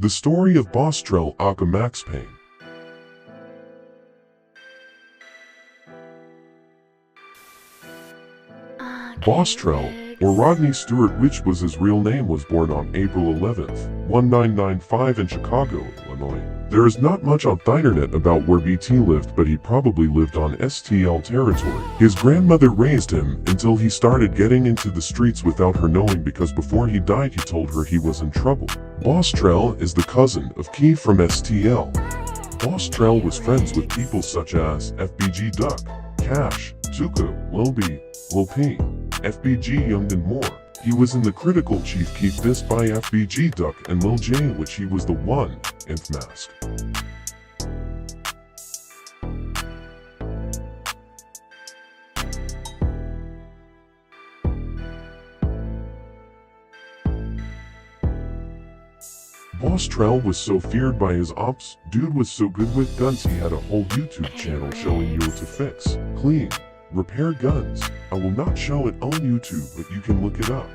The story of Boss Trell aka Max Payne. Boss Trell, or Rodney Stewart, which was his real name, was born on April 11th, 1995 in Chicago, Illinois. There is not much on the internet about where BT lived, but he probably lived on STL territory. His grandmother raised him until he started getting into the streets without her knowing, because before he died he told her he was in trouble. Boss Trell is the cousin of Key from STL. Boss Trell was friends with people such as FBG Duck, Cash, Tuka, Lil B, Lil Payne, FBG Young and more. He was in the Critical Chief Keep dissed by FBG Duck and Lil J, which he was the one, Inf Mask. Boss Trell was so feared by his ops. Dude was so good with guns, he had a whole YouTube channel showing you to fix, clean, repair guns. I will not show it on YouTube, but you can look it up.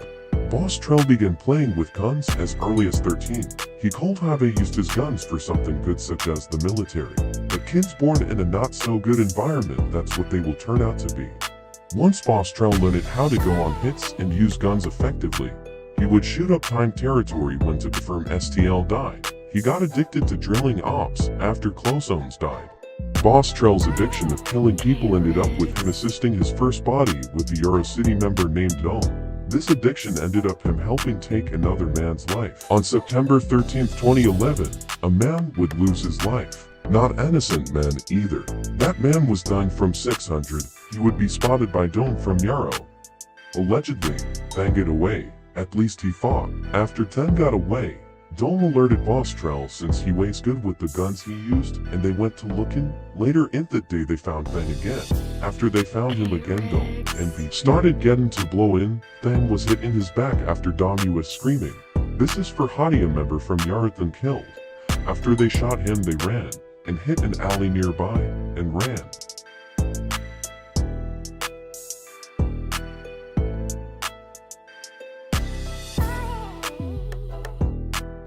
Boss Trell began playing with guns as early as 13. He could have used his guns for something good such as the military. But kids born in a not so good environment, that's what they will turn out to be. Once Boss Trell learned how to go on hits and use guns effectively, he would shoot up time territory when to confirm STL died. He got addicted to drilling ops after Clozones died. Boss Trell's addiction of killing people ended up with him assisting his first body with the Euro City member named Dome. This addiction ended up him helping take another man's life. On September 13, 2011, a man would lose his life. Not innocent man either. That man was dying from 600. He would be spotted by Dome from Yarrow. Allegedly, bang it away. At least he thought. After 10 got away, Dome alerted Boss Trell since he was good with the guns he used, and they went to looking. Later in that day they found Thang again. After they found him again, Dome and B started getting to blow in. Thang was hit in his back after Dom was screaming. This is for Hadia member from Yarathan killed. After they shot him they ran, and hit an alley nearby, and ran.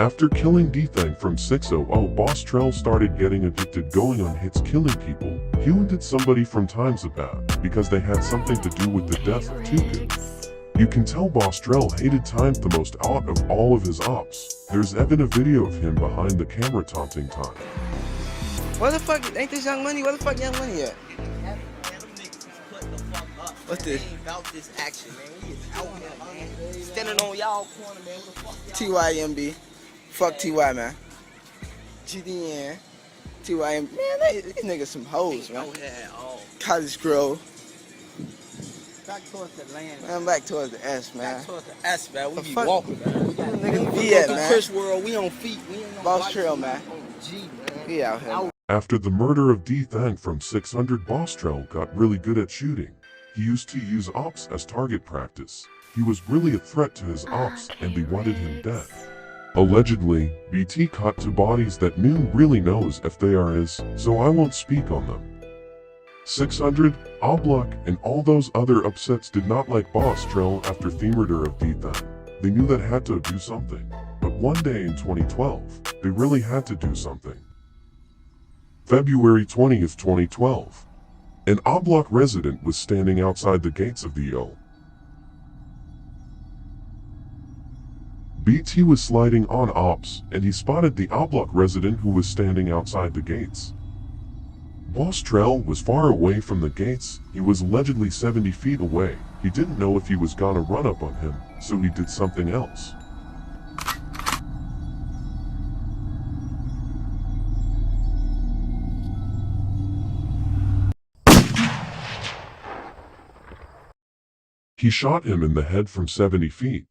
After killing D-Thang from 600, Boss Trell started getting addicted going on hits killing people. He wounded somebody from times about because they had something to do with the death of Tuka. You can tell Boss Trell hated time the most out of all of his ops. There's even a video of him behind the camera taunting time. Where the fuck, ain't this Young Money? Where the fuck Young Money at? What's this? About this action, man. We is out here, man. Standing on y'all corner, man. TYMB. Fuck TY, man. GDN. TYM. Man, these niggas some hoes, man. College Grove. Back towards the land. Man, back towards the S, man. Back towards the S, man. We be fuck? walking, man. We got Niggas be at, man. Chris World, we on feet. We ain't on Boss Trell, man. G, man. We out here, man. After the murder of D-Thang from 600, Boss Trell got really good at shooting. He used to use ops as target practice. He was really a threat to his ops, and they wanted him dead. Allegedly, BT caught two bodies that Noon really knows if they are his, so I won't speak on them. 600, Oblak, and all those other upsets did not like Boss Trell after the murder of D-Thang. They knew that had to do something. But one day in 2012, they really had to do something. February 20th, 2012. An Oblak resident was standing outside the gates of the O. BT was sliding on ops, and he spotted the Oblak resident who was standing outside the gates. Boss Trell was far away from the gates. He was allegedly 70 feet away. He didn't know if he was gonna run up on him, so he did something else. He shot him in the head from 70 feet.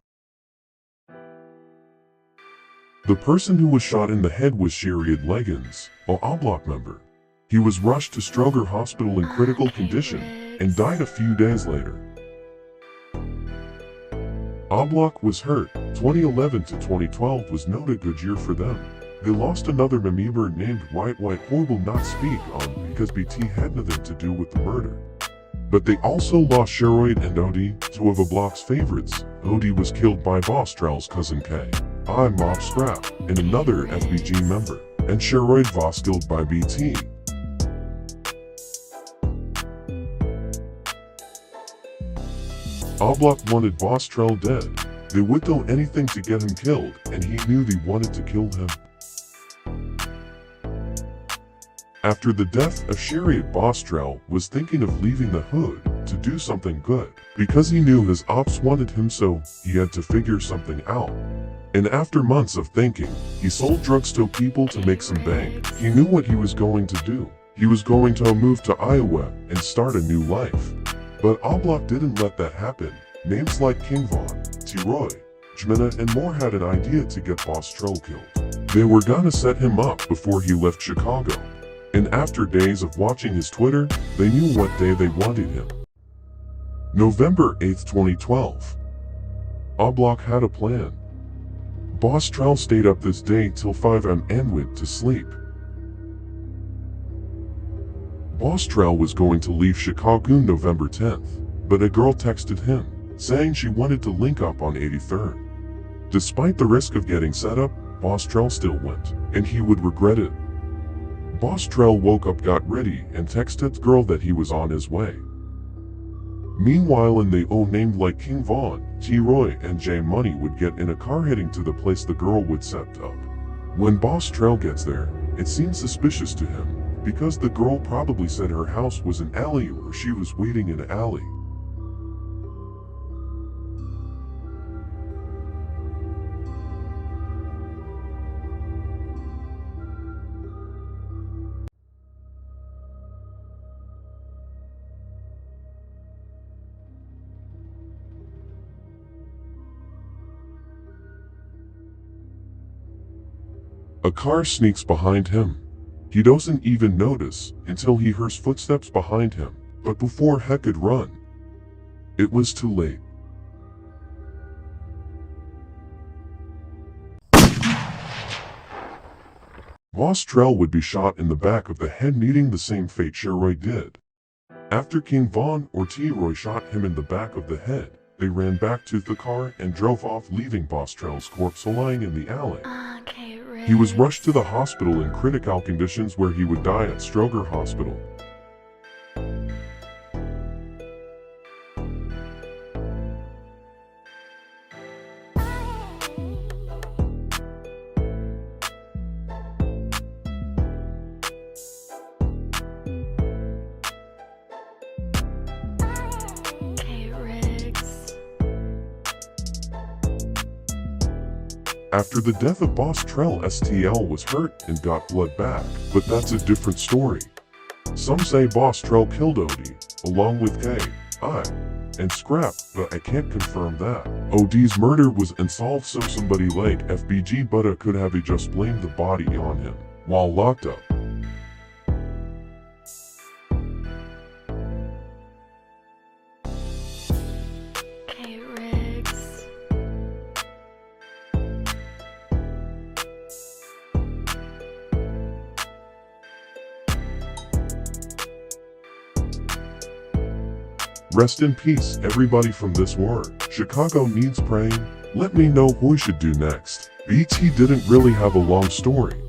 The person who was shot in the head was Shariad Leggins, a Oblak member. He was rushed to Stroger Hospital in critical condition and died a few days later. Oblak was hurt. 2011 to 2012 was not a good year for them. They lost another member named White who will not speak on because BT had nothing to do with the murder. But they also lost Sheroid and Odie, two of Oblak's favorites. Odie was killed by Boss Trell's cousin K. I Mob Scrap, and another FBG member, and Sheroid Voss killed by BT. Oblak wanted Boss Trell dead. They would do anything to get him killed, and he knew they wanted to kill him. After the death of Chariot, Boss Trell was thinking of leaving the hood to do something good. Because he knew his ops wanted him, so he had to figure something out. And after months of thinking, he sold drugs to people to make some bank. He knew what he was going to do. He was going to move to Iowa and start a new life. But Oblak didn't let that happen. Names like King Von, T-Roy, Jmina and more had an idea to get Boss Trell killed. They were gonna set him up before he left Chicago. And after days of watching his Twitter, they knew what day they wanted him. November 8, 2012. Oblak had a plan. Boss Trell stayed up this day till 5 am and went to sleep. Boss Trell was going to leave Chicago November 10th, but a girl texted him, saying she wanted to link up on 83rd. Despite the risk of getting set up, Boss Trell still went, and he would regret it. Boss Trell woke up, got ready, and texted the girl that he was on his way. Meanwhile, they all named like King Von, T-Roy, and J Money would get in a car heading to the place the girl would set up. When Boss Trell gets there, it seems suspicious to him, because the girl probably said her house was an alley or she was waiting in an alley. A car sneaks behind him. He doesn't even notice until he hears footsteps behind him, but before he could run, it was too late. Boss Trell would be shot in the back of the head, meeting the same fate Sheroy did. After King Von or T-Roy shot him in the back of the head, they ran back to the car and drove off, leaving Boss Trell's corpse lying in the alley. He was rushed to the hospital in critical conditions, where he would die at Stroger Hospital. After the death of Boss Trell, STL was hurt and got blood back, but that's a different story. Some say Boss Trell killed OD, along with K, I, and Scrap, but I can't confirm that. OD's murder was unsolved, so somebody like FBG Buddha could have just blamed the body on him while locked up. Rest in peace, everybody from this war. Chicago needs praying. Let me know who we should do next. BT didn't really have a long story.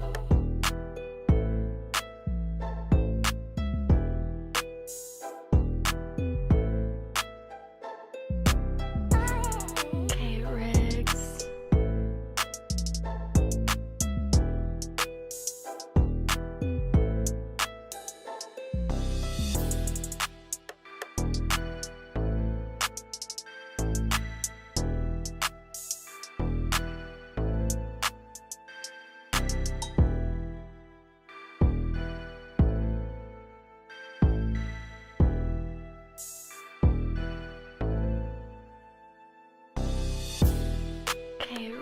Okay,